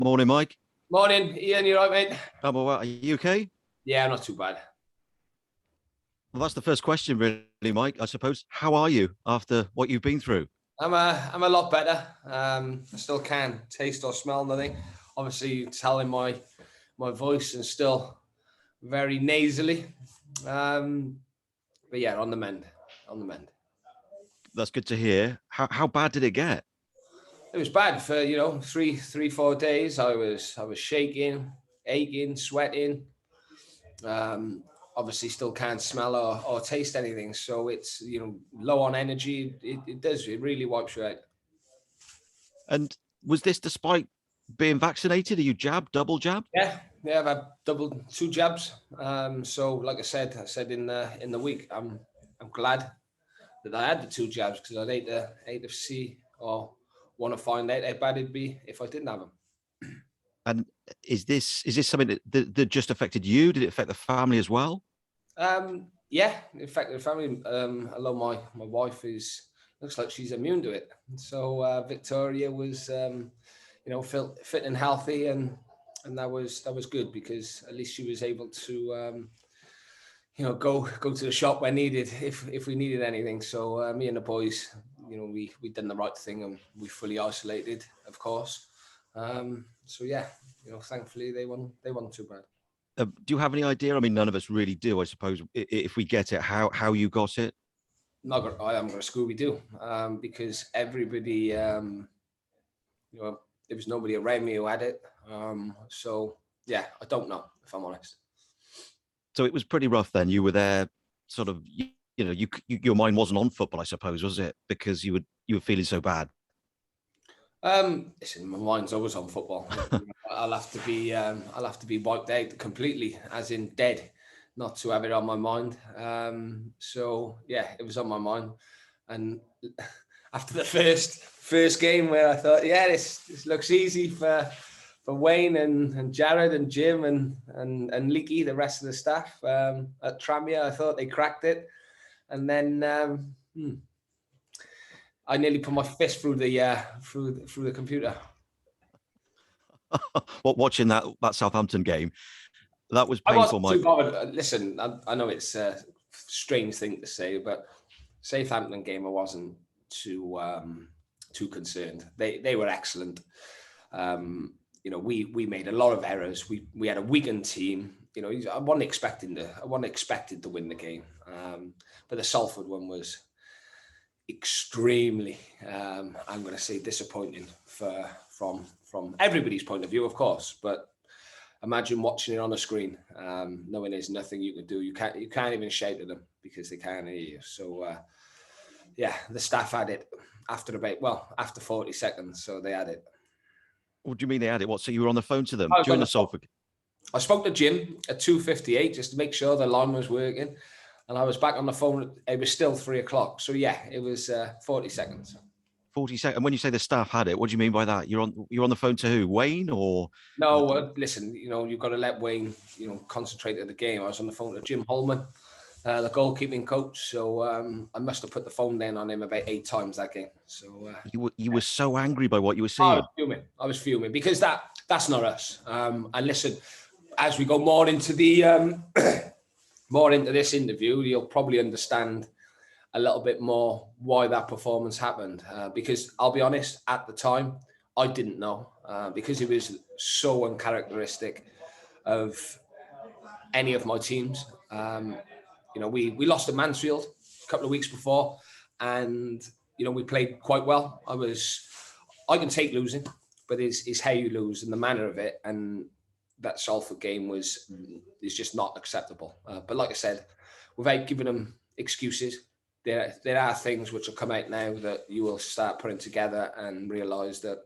Morning, Mike. Morning, Ian. You right, mate? I'm all right. Are you okay? Yeah, not too bad. Well, that's the first question, really, Mike. I suppose. How are you after what you've been through? I'm a lot better. I still can't taste or smell nothing. Obviously, you telling my voice and still very nasally. Um, but yeah, on the mend. On the mend. That's good to hear. How bad did it get? It was bad for 4 days. I was shaking, aching, sweating. Obviously still can't smell or taste anything. So it's, low on energy. It really wipes you out. And was this despite being vaccinated? Are you jabbed, double jabbed? Yeah, I've had two jabs. So like I said in the week, I'm glad that I had the two jabs because I'd hate to see or want to find out how bad it'd be if I didn't have them. And is this something that just affected you? Did it affect the family as well? Yeah, in fact, the family. Although my wife looks like she's immune to it. So Victoria was, fit and healthy, and that was good because at least she was able to, go to the shop when needed if we needed anything. So me and the boys, we done the right thing and we fully isolated, of course. So yeah, thankfully they weren't too bad. Do you have any idea? I mean, none of us really do, I suppose. If we get it, how you got it? I am going to Scooby Doo because everybody, there was nobody around me who had it. So yeah, I don't know if I'm honest. So it was pretty rough then. You were there, sort of. Your mind wasn't on football, I suppose, was it? Because you were feeling so bad. Listen, my mind's always on football. I'll have to be wiped out completely, as in dead, not to have it on my mind. So yeah, it was on my mind, and after the first game where I thought, yeah, this looks easy for Wayne and Jared and Jim and Leaky, the rest of the staff at Tranmere, I thought they cracked it, and then. I nearly put my fist through the computer. Watching that Southampton game, that was I painful, wasn't too Mike. bothered. Listen, I know it's a strange thing to say, but Southampton game I wasn't too concerned. They were excellent. We made a lot of errors. We had a weakened team. I wasn't expected to win the game. But the Salford one was extremely, I'm going to say, disappointing from everybody's point of view, of course. But imagine watching it on a screen, knowing there's nothing you can do. You can't even shout at them because they can't hear you. So yeah, the staff had it after 40 seconds. So they had it. What do you mean they had it? What? So you were on the phone to them I was during on the the phone. Salford? I spoke to Jim at 2:58 just to make sure the line was working. And I was back on the phone. It was still 3:00. So yeah, it was 40 seconds. 40 seconds. And when you say the staff had it, what do you mean by that? You're on the phone to who? Wayne or? No, listen, you've got to let Wayne, concentrate at the game. I was on the phone to Jim Holman, the goalkeeping coach. So I must have put the phone down on him about 8 times that game. So You were so angry by what you were I seeing. was fuming because that's not us. And listen, as we go more into the more into this interview, you'll probably understand a little bit more why that performance happened. Because I'll be honest, at the time, I didn't know because it was so uncharacteristic of any of my teams. We lost to Mansfield a couple of weeks before, and we played quite well. I can take losing, but it's how you lose and the manner of it, and that Salford game is just not acceptable. But like I said, without giving them excuses, there are things which will come out now that you will start putting together and realise that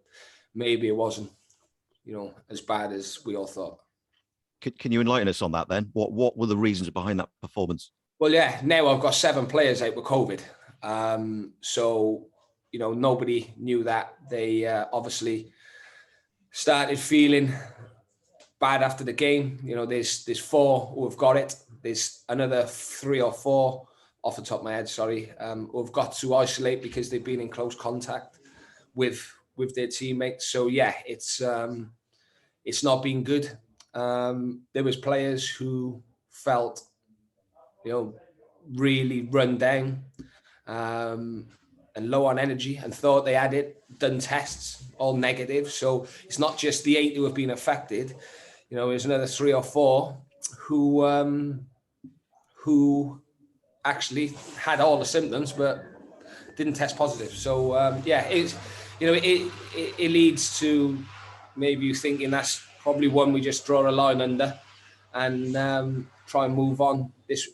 maybe it wasn't, as bad as we all thought. Can you enlighten us on that then? What were the reasons behind that performance? Well, yeah, now I've got 7 players out with COVID. So, nobody knew that. They obviously started feeling bad after the game. There's 4 who have got it. There's another 3 or 4 off the top of my head, who have got to isolate because they've been in close contact with their teammates. So yeah, it's it's not been good. There was players who felt, really run down and low on energy and thought they had it, done tests, all negative. So it's not just the 8 who have been affected. There's another 3 or 4 who actually had all the symptoms but didn't test positive. So it leads to maybe you thinking that's probably one we just draw a line under and try and move on this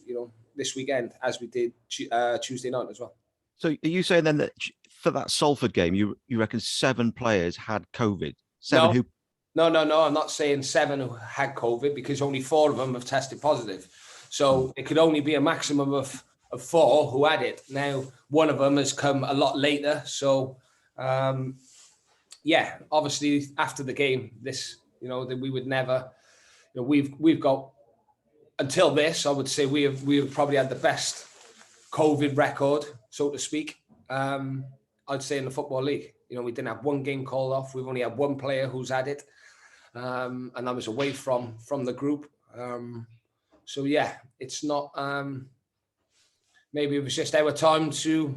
weekend as we did Tuesday night as well. So are you saying then that for that Salford game, you reckon 7 players had COVID? No, I'm not saying 7 who had COVID because only 4 of them have tested positive. So it could only be a maximum of 4 who had it. Now, one of them has come a lot later. So, obviously after the game, that we would never, we've got, until this, I would say we have probably had the best COVID record, so to speak, I'd say in the Football League. We didn't have 1 game called off. We've only had 1 player who's had it. And that was away from the group. It's not, maybe it was just our time to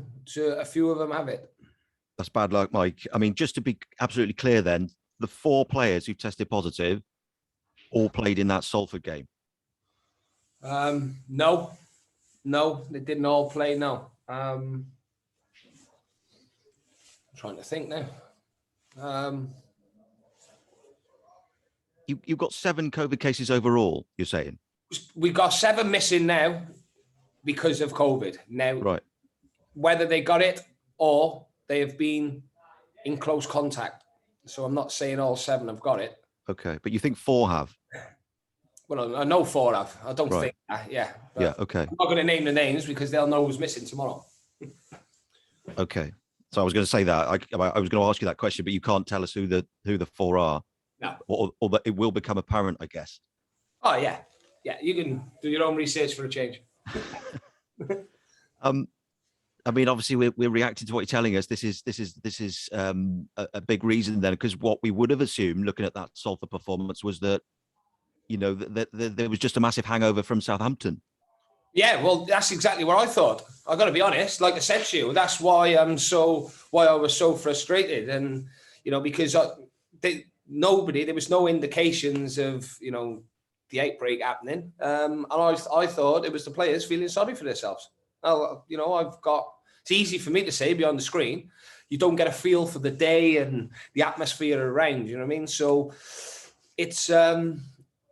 a few of them have it. That's bad luck, Mike. I mean, just to be absolutely clear then, the 4 players who tested positive all played in that Salford game? No, they didn't all play, no. I'm trying to think now. You've got 7 COVID cases overall, you're saying? We got 7 missing now because of COVID. Now, right. Whether they got it or they have been in close contact. So I'm not saying all 7 have got it. Okay, but you think 4 have? Well, I know 4 have. I don't think that, okay. I'm not going to name the names because they'll know who's missing tomorrow. Okay. So I was going to say that. I was going to ask you that question, but you can't tell us who the 4 are. No. Or that it will become apparent, I guess. Oh, yeah. Yeah, you can do your own research for a change. I mean, obviously, we're reacting to what you're telling us. This is a big reason then, because what we would have assumed, looking at that Salford performance, was that that there was just a massive hangover from Southampton. Yeah, well, that's exactly what I thought. I've got to be honest. Like I said to you, that's why I was so frustrated, and because there was no indications of the outbreak happening, and I thought it was the players feeling sorry for themselves. It's easy for me to say beyond the screen. You don't get a feel for the day and the atmosphere around. You know what I mean? So it's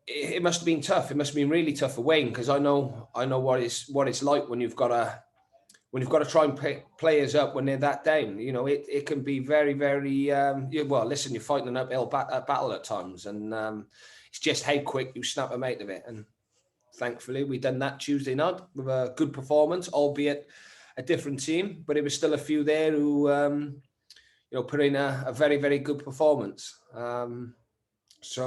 it must have been tough. It must have been really tough for Wayne because I know what it's like when you've got to try and pick players up when they're that down. It can be very, very listen, you're fighting an uphill battle at times, and it's just how quick you snap them out of it. And thankfully, we done that Tuesday night with a good performance, albeit a different team, but it was still a few there who put in a very, very good performance. It's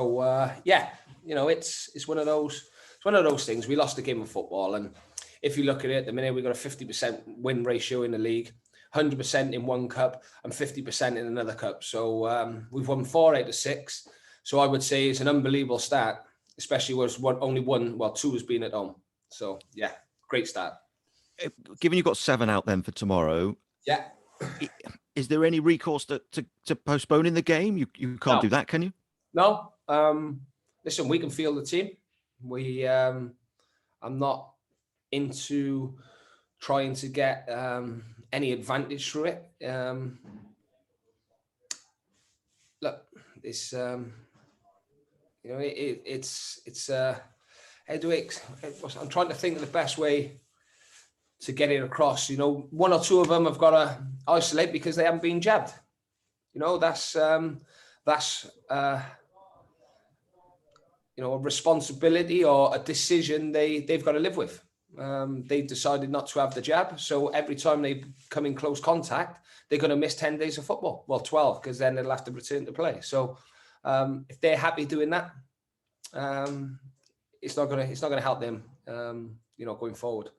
one of those things. We lost a game of football, and if you look at it, at the minute we've got a 50% win ratio in the league, 100% in one cup, and 50% in another cup. So we've won 4 out of 6. So I would say it's an unbelievable start, especially was only 2 has been at home. So yeah, great start. Given you've got 7 out then for tomorrow, yeah, is there any recourse to postponing the game? You can't do that, can you? No. Listen, we can field the team. I'm not into trying to get any advantage through it. Look, it's I'm trying to think of the best way to get it across. 1 or 2 of them have got to isolate because they haven't been jabbed. That's a responsibility or a decision they've got to live with. They've decided not to have the jab, so every time they come in close contact, they're going to miss 10 days of football. Well, 12, because then they'll have to return to play. So if they're happy doing that, it's not going to help them, going forward.